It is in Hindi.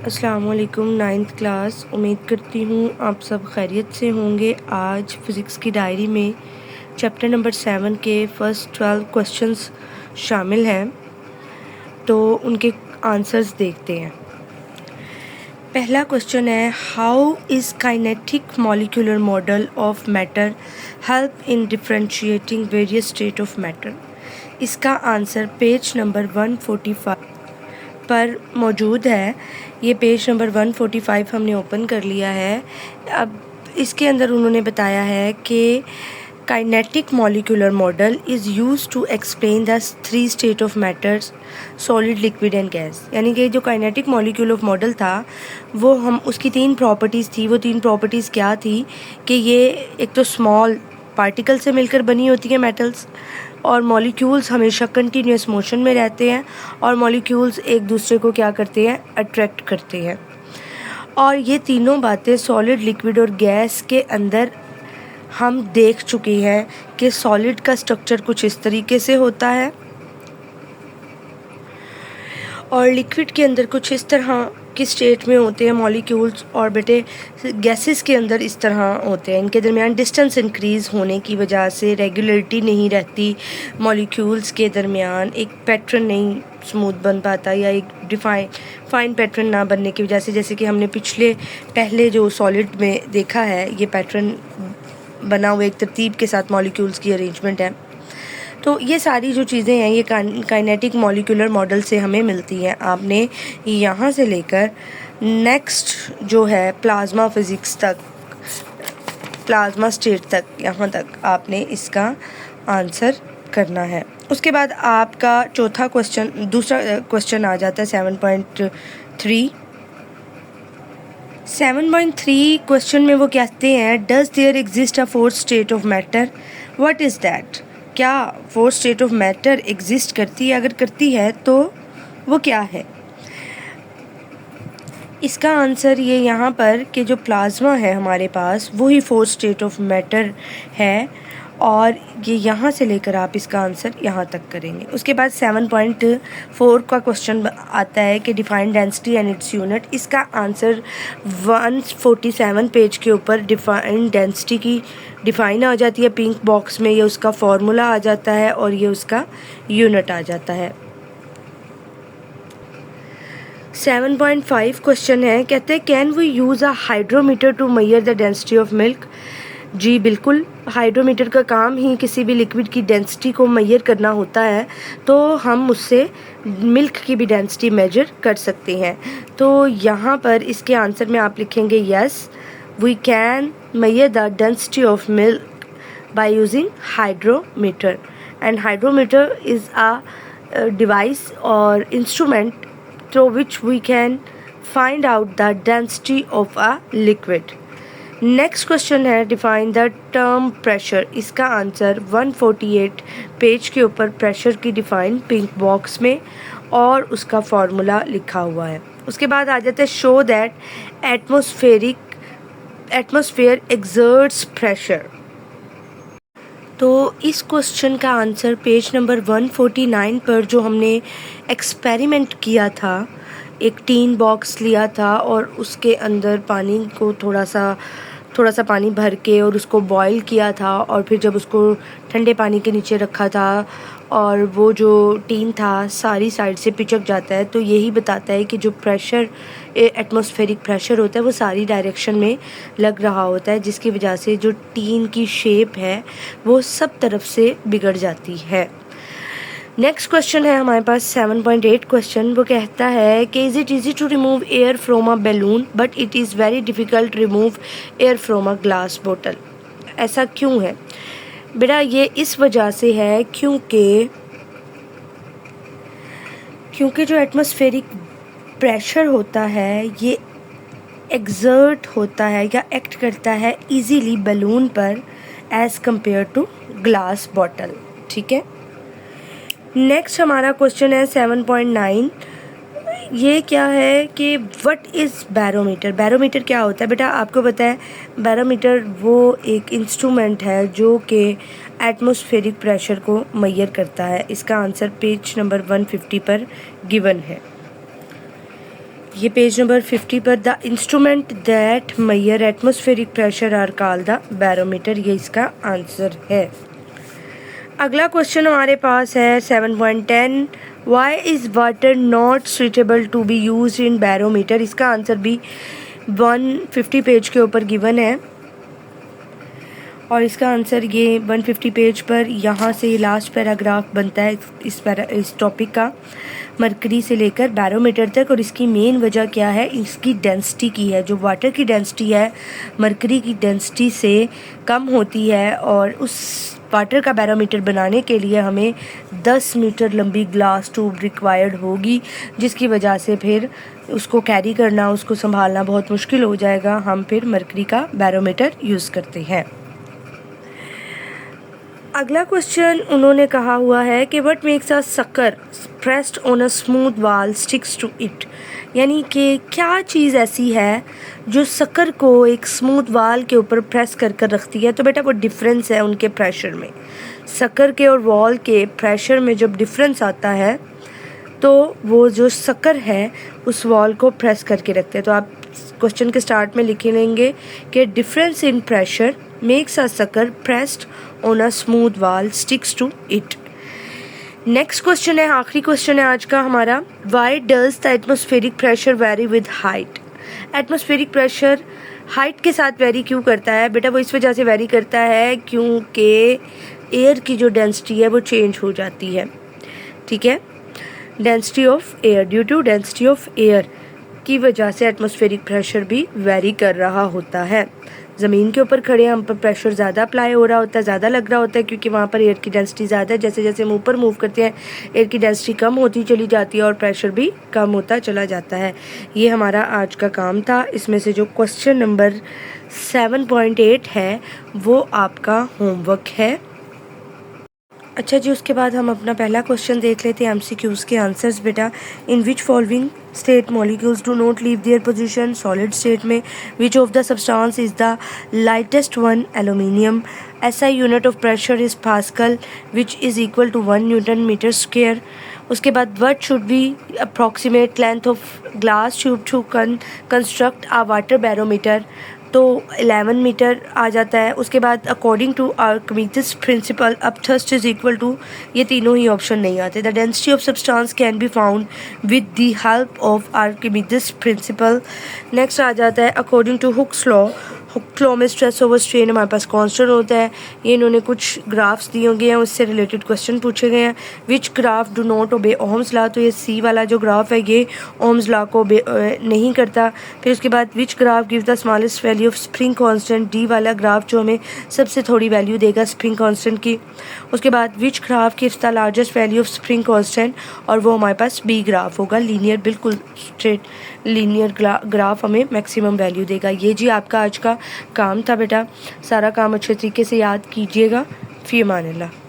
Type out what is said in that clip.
अस्सलाम वालेकुम। 9th क्लास, उम्मीद करती हूँ आप सब खैरियत से होंगे। आज फ़िज़िक्स की डायरी में चैप्टर नंबर 7 के फ़र्स्ट 12 क्वेश्चंस शामिल हैं, तो उनके आंसर्स देखते हैं। पहला क्वेश्चन है, how is kinetic molecular model of matter help in differentiating various state of matter. इसका आंसर पेज नंबर 145 पर मौजूद है। ये पेज नंबर 145 हमने ओपन कर लिया है। अब इसके अंदर उन्होंने बताया है कि kinetic molecular model is used to explain the 3 state of matters solid, liquid and gas. यानी कि जो काइनेटिक मॉलिक्यूलर मॉडल था वो हम उसकी 3 प्रॉपर्टीज़ थी। वो 3 प्रॉपर्टीज़ क्या थी कि ये एक तो स्मॉल पार्टिकल से मिलकर बनी होती है मेटल्स, और मॉलिक्यूल्स हमेशा कंटिन्यूस मोशन में रहते हैं, और मॉलिक्यूल्स एक दूसरे को क्या करते हैं, अट्रैक्ट करते हैं। और ये तीनों बातें सॉलिड, लिक्विड और गैस के अंदर हम देख चुके हैं कि सॉलिड का स्ट्रक्चर कुछ इस तरीके से होता है और लिक्विड के अंदर कुछ इस तरह की स्टेट में होते हैं मॉलिक्यूल्स, और बेटे गैसेस के अंदर इस तरह होते हैं। इनके दरमियान डिस्टेंस इंक्रीज़ होने की वजह से रेगुलरिटी नहीं रहती, मॉलिक्यूल्स के दरमियान एक पैटर्न नहीं स्मूथ बन पाता, या एक फाइन पैटर्न ना बनने की वजह से, जैसे कि हमने पहले जो सॉलिड में देखा है, ये पैटर्न बना हुआ एक तरतीब के साथ मॉलिक्यूल्स की अरेंजमेंट है। तो ये सारी जो चीज़ें हैं ये काइनेटिक मॉलिक्यूलर मॉडल से हमें मिलती हैं। आपने यहाँ से लेकर नेक्स्ट जो है प्लाज्मा फिज़िक्स तक, प्लाज्मा स्टेट तक, यहाँ तक आपने इसका आंसर करना है। उसके बाद आपका दूसरा क्वेश्चन आ जाता है 7.3। 7.3 क्वेश्चन में वो कहते हैं, does there exist a fourth state of matter, what is that. क्या fourth state of matter exist करती है? अगर करती है तो वो क्या है? इसका आंसर ये यहाँ पर कि जो प्लाज्मा है हमारे पास वही फोर्थ स्टेट ऑफ मैटर है, और ये यहाँ से लेकर आप इसका आंसर यहाँ तक करेंगे। उसके बाद 7.4 का क्वेश्चन आता है कि define density and its unit. इसका आंसर 147 पेज के ऊपर डिफाइन डेंसिटी की डिफाइन आ जाती है पिंक बॉक्स में, ये उसका फॉर्मूला आ जाता है और ये उसका यूनिट आ जाता है। 7.5 क्वेश्चन है, कहते हैं can we use a hydrometer to measure the density of milk. जी बिल्कुल, हाइड्रोमीटर का काम ही किसी भी लिक्विड की डेंसिटी को मेजर करना होता है, तो हम उससे मिल्क की भी डेंसिटी मेजर कर सकते हैं। तो यहाँ पर इसके आंसर में आप लिखेंगे yes, we can measure the density of milk by using hydrometer, and hydrometer is a device और instrument through which we can find out the density of a liquid. Next question है, डिफाइन द टर्म प्रेशर। इसका आंसर 148 पेज के ऊपर प्रेशर की डिफाइन पिंक बॉक्स में और उसका फॉर्मूला लिखा हुआ है। उसके बाद आ जाते हैं, show that atmosphere exerts pressure. तो इस क्वेश्चन का आंसर पेज नंबर 149 पर जो हमने एक्सपेरिमेंट किया था, एक टीन बॉक्स लिया था और उसके अंदर पानी को थोड़ा सा पानी भर के और उसको बॉईल किया था, और फिर जब उसको ठंडे पानी के नीचे रखा था और वो जो टीन था सारी साइड से पिचक जाता है, तो यही बताता है कि जो प्रेशर एटमॉस्फेरिक प्रेशर होता है वो सारी डायरेक्शन में लग रहा होता है, जिसकी वजह से जो टीन की शेप है वो सब तरफ से बिगड़ जाती है। नेक्स्ट क्वेश्चन है हमारे पास 7.8 क्वेश्चन। वो कहता है कि is it easy to remove air from a balloon but it is very difficult remove air from a glass बोतल। ऐसा क्यों है बेटा? ये इस वजह से है क्योंकि जो एटमॉस्फेरिक प्रेशर होता है ये एक्सर्ट होता है या एक्ट करता है इजीली बैलून पर as compare to glass bottle. ठीक है, नेक्स्ट हमारा क्वेश्चन है 7.9। ये क्या है कि व्हाट इज़ बैरोमीटर। बैरोमीटर क्या होता है बेटा? आपको पता है बैरोमीटर वो एक इंस्ट्रूमेंट है जो कि एटमॉस्फेरिक प्रेशर को मेजर करता है। इसका आंसर पेज नंबर 150 पर गिवन है। ये पेज नंबर 50 पर the instrument that measure atmospheric pressure are called the barometer, ये इसका आंसर है। अगला क्वेश्चन हमारे पास है 7.10 why is water not suitable to be use in barometer. इसका आंसर भी 150 पेज के ऊपर गिवन है और इसका आंसर ये 150 पेज पर यहाँ से लास्ट पैराग्राफ बनता है इस टॉपिक का, मरकरी से लेकर बैरोमीटर तक। और इसकी मेन वजह क्या है, इसकी डेंसिटी की है। जो वाटर की डेंसिटी है मरकरी की डेंसिटी से कम होती है और उस वाटर का बैरोमीटर बनाने के लिए हमें 10 मीटर लंबी ग्लास ट्यूब रिक्वायर्ड होगी, जिसकी वजह से फिर उसको कैरी करना, उसको संभालना बहुत मुश्किल हो जाएगा। हम फिर मरकरी का बैरोमीटर यूज़ करते हैं। अगला क्वेश्चन उन्होंने कहा हुआ है कि what makes a sucker pressed on a smooth wall sticks to it, यानी कि क्या चीज़ ऐसी है जो शक्कर को एक स्मूथ वाल के ऊपर प्रेस कर कर रखती है। तो बेटा वो डिफरेंस है उनके प्रेशर में, शक्कर के और वॉल के प्रेशर में जब डिफरेंस आता है तो वो जो शक्कर है उस वॉल को प्रेस करके रखते हैं। तो आप क्वेश्चन के स्टार्ट में लिख लेंगे कि difference in pressure makes a sucker pressed on a smooth wall sticks to it. Next question है, आखिरी क्वेश्चन है आज का हमारा, why does the atmospheric pressure vary with height. Atmospheric pressure height के साथ वेरी क्यों करता है बेटा? वो इस वजह से वेरी करता है क्योंकि एयर की जो डेंसिटी है वो चेंज हो जाती है। ठीक है, density of air, due to density of air की वजह से एटमॉस्फेरिक प्रेशर भी वेरी कर रहा होता है। ज़मीन के ऊपर खड़े हम पर प्रेशर ज़्यादा अप्लाई हो रहा होता है, ज़्यादा लग रहा होता है, क्योंकि वहाँ पर एयर की डेंसिटी ज़्यादा है। जैसे जैसे हम ऊपर मूव करते हैं एयर की डेंसिटी कम होती चली जाती है और प्रेशर भी कम होता चला जाता है। ये हमारा आज का काम था। इसमें से जो क्वेश्चन नंबर 7.8 है वो आपका होमवर्क है। अच्छा जी, उसके बाद हम अपना पहला क्वेश्चन देख लेते हैं, एमसीक्यूज़ के आंसर्स बेटा। In which following state molecules do not leave their position, solid state में which of the substance is the lightest one, aluminium. SI unit of pressure is pascal which is equal to 1 newton metre square. उसके बाद what should be approximate length of glass tube to construct a water barometer, तो 11 मीटर आ जाता है। उसके बाद अकॉर्डिंग टू आर्किमिडीज प्रिंसिपल अब थर्स्ट इज इक्वल टू, ये तीनों ही ऑप्शन नहीं आते। The density of substance can be found with the help of Archimedes principle. Next आ जाता है according to Hooke's law. Hooke's law में स्ट्रेस ओवर स्ट्रेन हमारे पास कांस्टेंट होता है। ये इन्होंने कुछ ग्राफ्स दिए गए हैं, उससे रिलेटेड क्वेश्चन पूछे गए हैं। Which graph do not obey Ohm's law, तो ये सी वाला जो ग्राफ है ये ओम्स लॉ को नहीं करता। फिर उसके बाद which graph give the smallest value of spring constant, D वाला ग्राफ जो हमें सबसे थोड़ी वैल्यू देगा स्प्रिंग कांस्टेंट की। उसके बाद which graph gives the largest value of spring constant, और वो हमारे पास बी ग्राफ होगा, लीनियर, बिल्कुल स्ट्रेट लीनियर ग्राफ हमें मैक्सिमम वैल्यू देगा। ये जी आपका आज का काम था बेटा। सारा काम अच्छे तरीके से याद कीजिएगा। फी अमान अल्लाह।